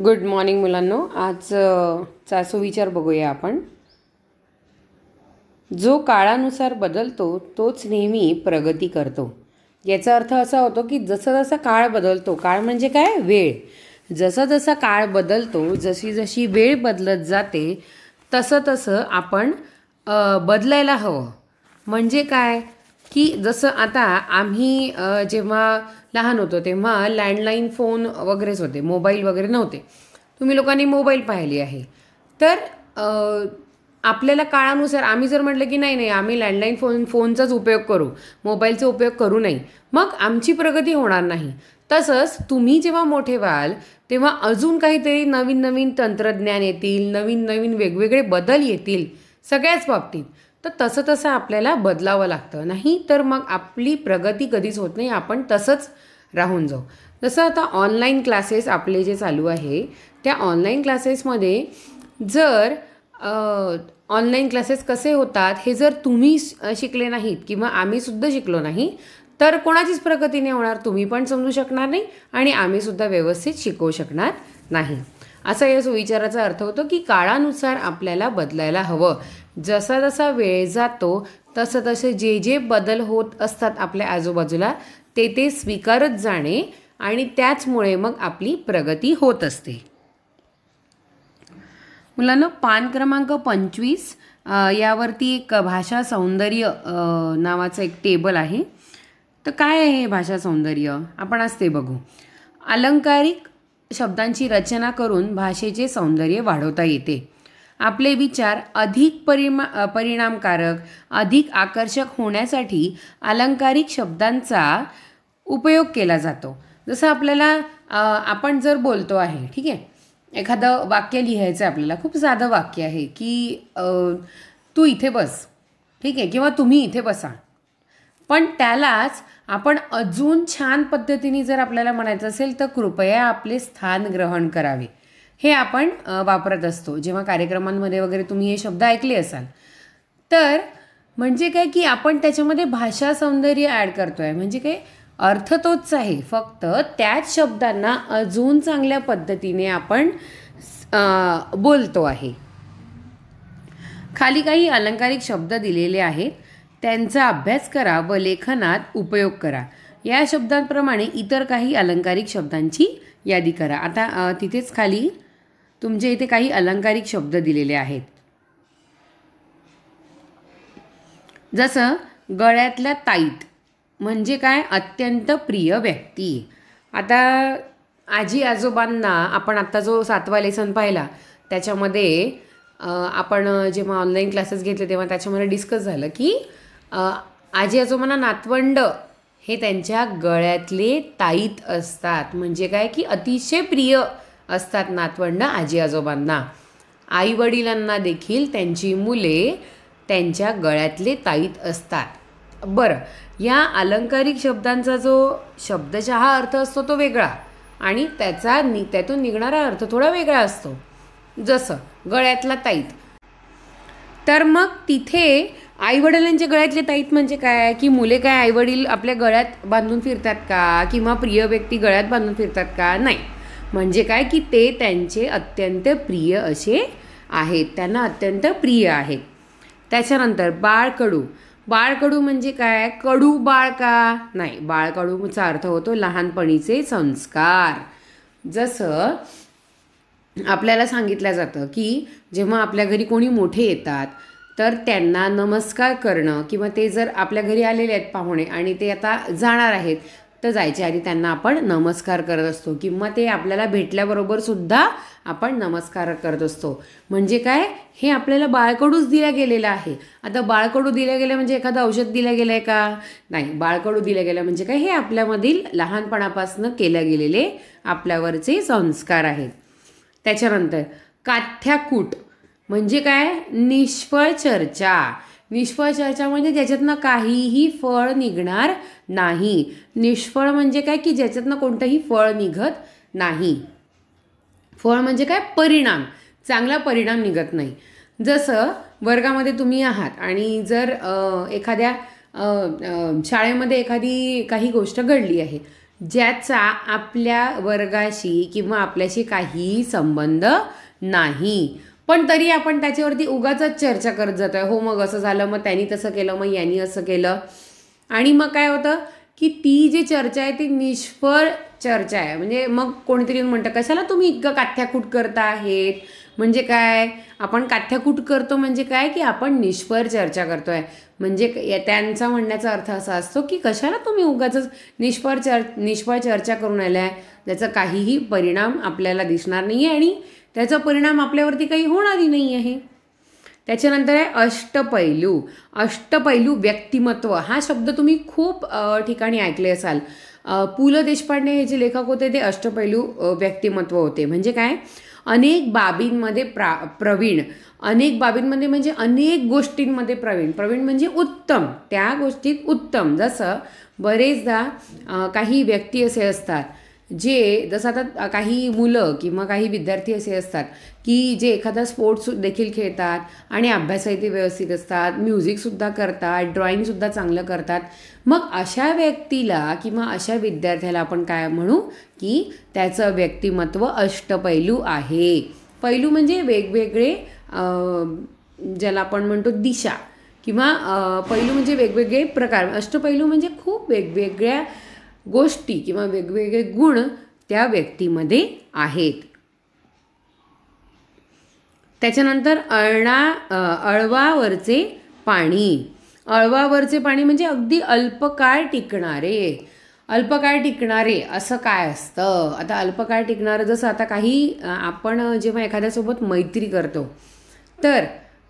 Good morning मुलांनो. आजचा सुविचार बघूया आपण. जो काळानुसार बदलतो तोच नेहमी प्रगती करतो. याचा अर्थ असा होतो की जसं जसा काळ बदलतो, काळ म्हणजे काय, वेळ. जसा जसा काळ बदलतो, जशी जशी वेळ बदलत जाते तसं तसं आपण बदलायला हवं. म्हणजे काय की जसं आता आम्ही जेव्हा लहान होतो तेव्हा लँडलाईन फोन वगैरेच होते, मोबाईल वगैरे नव्हते. तुम्ही लोकांनी मोबाईल पाहिली आहे. तर आपल्याला काळानुसार आम्ही जर म्हटलं की नाही नाही आम्ही लँडलाईन फोनचाच उपयोग करू, मोबाईलचा उपयोग करू नाही, मग आमची प्रगती होणार नाही. तसंच तुम्ही जेव्हा मोठे व्हाल तेव्हा अजून काहीतरी नवीन नवीन तंत्रज्ञान येतील, नवीन नवीन वेगवेगळे बदल येतील सगळ्याच बाबतीत. तर तसं तसं आपल्याला बदलावं लागतं, नाही तर मग आपली प्रगती कधीच होत नाही, आपण तसंच राहून जाऊ. जसं आता ऑनलाईन क्लासेस आपले जे चालू आहे त्या ऑनलाईन क्लासेसमध्ये जर ऑनलाईन क्लासेस कसे होतात हे जर तुम्ही शिकले नाहीत किंवा आम्हीसुद्धा शिकलो नाही तर कोणाचीच प्रगती नाही होणार. तुम्ही पण समजू शकणार नाही आणि आम्हीसुद्धा व्यवस्थित शिकवू शकणार नाही. असा या सुविचाराचा अर्थ होतो की काळानुसार आपल्याला बदलायला हवं. जसा जसा वेळ जातो तसं तसे जे जे बदल होत असतात आपल्या आजूबाजूला ते ते स्वीकारत जाणे आणि त्याचमुळे मग आपली प्रगती होत असते. मुलांना पान क्रमांक 25 यावरती एक भाषा सौंदर्य नावाचं एक टेबल आहे. तर काय आहे हे भाषा सौंदर्य, आपण आज ते बघू. अलंकारिक शब्दांची रचना करून भाषेचे सौंदर्य वाढवता येते. आपले विचार अधिक परिणामकारक, अधिक आकर्षक होण्यासाठी अलंकारिक शब्दांचा उपयोग केला जातो. जसं आपल्याला आपण जर बोलतो आहे, ठीक आहे, एखादं वाक्य लिहायचं आहे आपल्याला, खूप साधं वाक्य आहे की तू इथे बस, ठीक आहे, किंवा तुम्ही इथे बसा. पण त्यालाच आपण अजून छान पद्धतीने जर आपल्याला म्हणायचं असेल तर कृपया आपले स्थान ग्रहण करावे, हे आपण वापरत असतो. जेव्हा कार्यक्रमांमध्ये वगैरे तुम्ही हे शब्द ऐकले असाल तर म्हणजे काय की आपण त्याच्यामध्ये भाषा सौंदर्य ॲड करतो आहे. म्हणजे काय, अर्थ तोच आहे, फक्त त्याच शब्दांना अजून चांगल्या पद्धतीने आपण बोलतो आहे. खाली काही अलंकारिक शब्द दिलेले आहेत, त्यांचा अभ्यास करा व लेखनात उपयोग करा. या शब्दांप्रमाणे इतर काही अलंकारिक शब्दांची यादी करा. आता तिथेच खाली तुमच्या इथे काही अलंकारिक शब्द दिलेले आहेत. जसं गळ्यातल्या ताईत म्हणजे काय, अत्यंत प्रिय व्यक्ती. आता आजी आजोबांना आपण आत्ता जो 7वा लेसन पाहिला त्याच्यामध्ये आपण जेव्हा ऑनलाईन क्लासेस घेतले तेव्हा त्याच्यामध्ये डिस्कस झालं की आजी आजोबांना नातवंड हे त्यांच्या गळ्यातले ताईत असतात. म्हणजे काय की अतिशय प्रिय असतात नातवंड आजी आजोबांना. आई वडिलांना देखील त्यांची मुले त्यांच्या गळ्यातले ताईत असतात. बरं, या अलंकारिक शब्दांचा जो शब्दशः अर्थ असतो तो वेगळा आणि त्यातून निघणारा अर्थ थोडा वेगळा असतो. जसं गळ्यातला ताईत, तर मग तिथे आईवडिलांच्या गळ्यातले ताईत म्हणजे काय की मुले काय आईवडील आपल्या गळ्यात बांधून फिरतात का किंवा प्रिय व्यक्ती गळ्यात बांधून फिरतात का, नाही. म्हणजे काय की ते त्यांचे अत्यंत प्रिय असे आहेत, त्यांना अत्यंत प्रिय आहेत. त्याच्यानंतर बाळकडू. बाळकडू म्हणजे काय, कडू बाळ का, नाही. बाळकडूचा अर्थ होतो लहानपणीचे संस्कार. जसं आपल्याला सांगितलं जातं की जेव्हा आपल्या घरी कोणी मोठे येतात तर त्यांना नमस्कार करणं, किंवा ते जर आपल्या घरी आलेले आहेत पाहुणे आणि ते आता जाणार आहेत तर जायच्या आधी त्यांना आपण नमस्कार करत असतो, किंवा ते आपल्याला भेटल्याबरोबर सुद्धा आपण नमस्कार करत असतो. म्हणजे काय, हे आपल्याला बाळकडूच दिल्या गेलेलं आहे. आता बाळकडू दिल्या गेलं म्हणजे एखादं औषध दिलं गेलं आहे का, नाही. बाळकडू दिलं गेलं म्हणजे काय, हे आपल्यामधील लहानपणापासून केल्या गेलेले आपल्यावरचे संस्कार आहेत. त्याच्यानंतर काथ्याकूट म्हणजे काय, निष्फळ चर्चा. निष्फळ चर्चा म्हणजे ज्याच्यातनं काहीही फळ निघणार नाही. निष्फळ म्हणजे काय की ज्याच्यातनं कोणतंही फळ निघत नाही. फळ म्हणजे काय, परिणाम, चांगला परिणाम निघत नाही. जसं वर्गामध्ये तुम्ही आहात आणि जर एखाद्या शाळेमध्ये काही गोष्ट घडली आहे ज्याचा आपल्या वर्गाशी किंवा आपल्याशी काहीही संबंध नाही, पण तरी आपण त्याच्यावरती उगाचच चर्चा करत जातोय. हो मग असं झालं, मग त्यांनी तसं केलं, मग यांनी असं केलं. आणि मग काय होतं की ती जी चर्चा आहे ती निष्फळ चर्चा आहे. म्हणजे मग कोणीतरी म्हणतं कशाला तुम्ही इतकं काथ्याकूट करता आहेत. म्हणजे काय, आपण काथ्याकूट करतो म्हणजे काय की आपण निष्फळ चर्चा करतोय. म्हणजे त्यांचा म्हणण्याचा अर्थ असा असतो की कशाला तुम्ही उगाचच निष्फळ चर्चा करून आलाय, ज्याचा काहीही परिणाम आपल्याला दिसणार नाही आहे आणि त्याचा परिणाम आपल्यावरती काही होणारही नाही आहे. त्याच्यानंतर आहे अष्टपैलू. अष्टपैलू व्यक्तिमत्व हा शब्द तुम्ही खूप ठिकाणी ऐकले असाल. पु ल देशपांडे हे जे लेखक होते ते अष्टपैलू व्यक्तिमत्व होते. म्हणजे काय, अनेक बाबींमध्ये प्रवीण, अनेक बाबींमध्ये म्हणजे अनेक गोष्टींमध्ये प्रवीण म्हणजे उत्तम, त्या गोष्टीत उत्तम. जसं बरेचदा काही व्यक्ती असे असतात जे, जसं आता काही मुलं किंवा काही विद्यार्थी असे असतात की जे एखादा स्पोर्ट्स देखील खेळतात आणि अभ्यासही ते व्यवस्थित असतात, म्युझिकसुद्धा करतात, ड्रॉइंगसुद्धा चांगलं करतात. मग अशा व्यक्तीला किंवा अशा विद्यार्थ्याला आपण काय म्हणू की त्याचं व्यक्तिमत्व अष्टपैलू आहे. पैलू म्हणजे वेगवेगळे, ज्याला आपण म्हणतो दिशा, किंवा पैलू म्हणजे वेगवेगळे प्रकार. अष्टपैलू म्हणजे खूप वेगवेगळ्या गोष्टी किंवा वेगवेगळे गुण त्या व्यक्तीमध्ये आहेत. त्याच्यानंतर अळवावरचे पाणी. अळवावरचे पाणी म्हणजे अगदी अल्पकाळ टिकणारे. अल्पकाळ टिकणारे असं काय असतं. आता अल्पकाळ टिकणारं, जसं आता काही आपण जेव्हा एखाद्यासोबत मैत्री करतो तर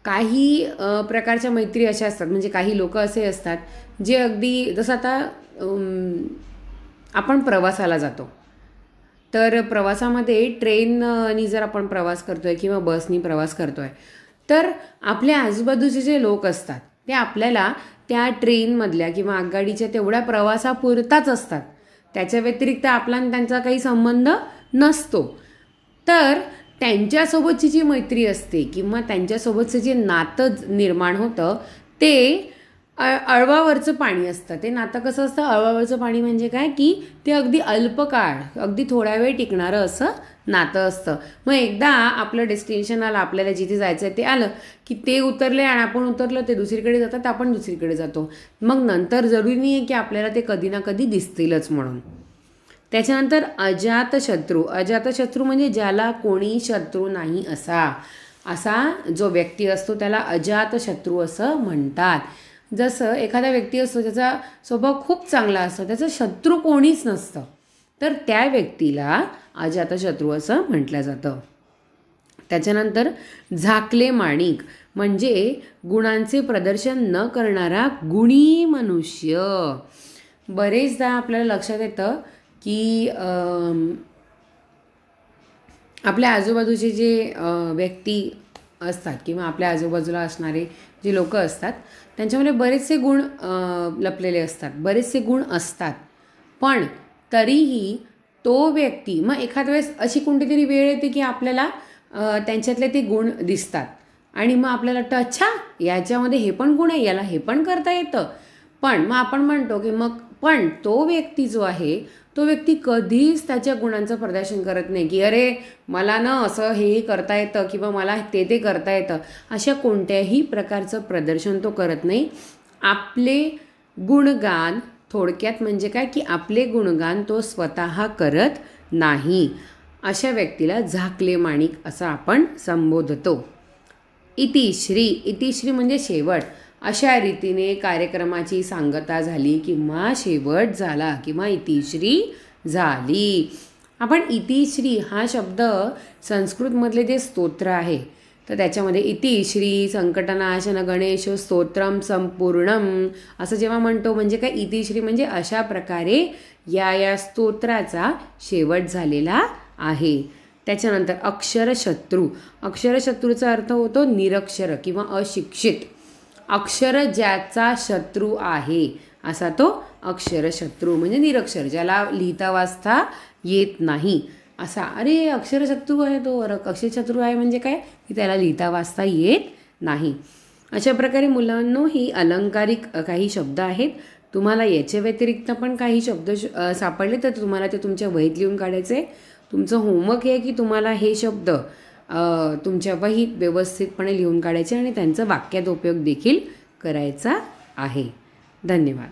काही प्रकारच्या मैत्री अशा असतात. म्हणजे काही लोक असे असतात जे अगदी, जसं आता आपण प्रवासाला जातो तर प्रवासामध्ये ट्रेननी जर आपण प्रवास करतोय किंवा बसनी प्रवास करतोय तर आपल्या आजूबाजूचे जे लोक असतात ते आपल्याला त्या ट्रेनमधल्या किंवा आगगाडीच्या तेवढ्या प्रवासापुरताच असतात. त्याच्या व्यतिरिक्त आपला त्यांचा काही संबंध नसतो. तर त्यांच्यासोबतची जी मैत्री असते किंवा त्यांच्यासोबतचं जे नातं निर्माण होतं ते अळवावरचं पाणी असतं. ते नातं कसं असतं, अळवावरचं पाणी म्हणजे काय की ते अगदी अल्पकाळ, अगदी थोड्या वेळ टिकणारं असं नातं असतं. मग एकदा आपलं डेस्टिनेशन आलं, आपल्याला जिथे जायचं आहे ते आलं की ते उतरले आणि आपण उतरलं, ते दुसरीकडे जातात, आपण दुसरीकडे जातो. मग नंतर जरुरी नाही आहे की आपल्याला ते कधी ना कधी दिसतीलच म्हणून. त्याच्यानंतर अजातशत्रू. अजातशत्रू म्हणजे ज्याला कोणी शत्रू नाही असा जो व्यक्ती असतो त्याला अजातशत्रू असं म्हणतात. जसं एखादा व्यक्ती असतो त्याचा स्वभाव खूप चांगला असतो, त्याचा शत्रू कोणीच नसतं, तर त्या व्यक्तीला अजातशत्रू असं म्हटलं जातं. त्याच्यानंतर झाकले माणिक म्हणजे गुणांचे प्रदर्शन न करणारा गुणी मनुष्य. बरेचदा आपल्याला लक्षात येतं की आपल्या आजूबाजूचे जे व्यक्ती असतात किंवा आपल्या आजूबाजूला असणारे जे लोक असतात त्यांच्यामध्ये बरेचसे गुण लपलेले असतात, बरेचसे गुण असतात. पण तरीही तो व्यक्ती, मग एखाद्या वेळेस अशी कोणतीतरी वेळ येते की आपल्याला त्यांच्यातले ते गुण दिसतात आणि मग आपल्याला वाटतं अच्छा याच्यामध्ये हे पण गुण आहे, याला हे पण करता येतं. पण मग आपण म्हणतो की मग पण तो व्यक्ती जो आहे तो व्यक्ती कधीच त्याच्या गुणांचं प्रदर्शन करत नाही की अरे मला ना असं हे करता येतं किंवा मला ते करता येतं. अशा कोणत्याही प्रकारचं प्रदर्शन तो करत नाही. आपले गुणगान, थोडक्यात म्हणजे काय की आपले गुणगान तो स्वतः करत नाही. अशा व्यक्तीला झाकले माणिक असं आपण संबोधतो. इतिश्री. इतिश्री म्हणजे शेवट. अशा रीतीने कार्यक्रमाची सांगता झाली किंवा शेवट झाला किंवा इतिश्री झाली. आपण इतिश्री हा शब्द संस्कृतमधले जे स्तोत्र आहे तर त्याच्यामध्ये इतिश्री संकटनाशन गणेश स्तोत्रम संपूर्णम असं जेव्हा म्हणतो म्हणजे काय, इतिश्री म्हणजे अशा प्रकारे या स्तोत्राचा शेवट झालेला आहे. त्याच्यानंतर अक्षरशत्रू. अक्षरशत्रूचा अर्थ होतो निरक्षर किंवा अशिक्षित. अक्षर ज्याचा शत्रू आहे असा तो अक्षरशत्रू म्हणजे निरक्षर, ज्याला लिहिता वाचता येत नाही असा. अरे अक्षरशत्रू आहे तो, अक्षरशत्रू आहे म्हणजे काय की त्याला लिहिता वाचता येत नाही. अशा प्रकारे मुलांनो ही अलंकारिक काही शब्द आहेत, तुम्हाला याच्या व्यतिरिक्त पण काही शब्द सापडले तर तुम्हाला ते तुमच्या वहीत लिहून काढायचे. तुमचं होमवर्क आहे की तुम्हाला हे शब्द तुमच्या वहीत व्यवस्थितपणे लिहून काढायचे आणि त्यांचा वाक्यात उपयोग देखील करायचा आहे. धन्यवाद.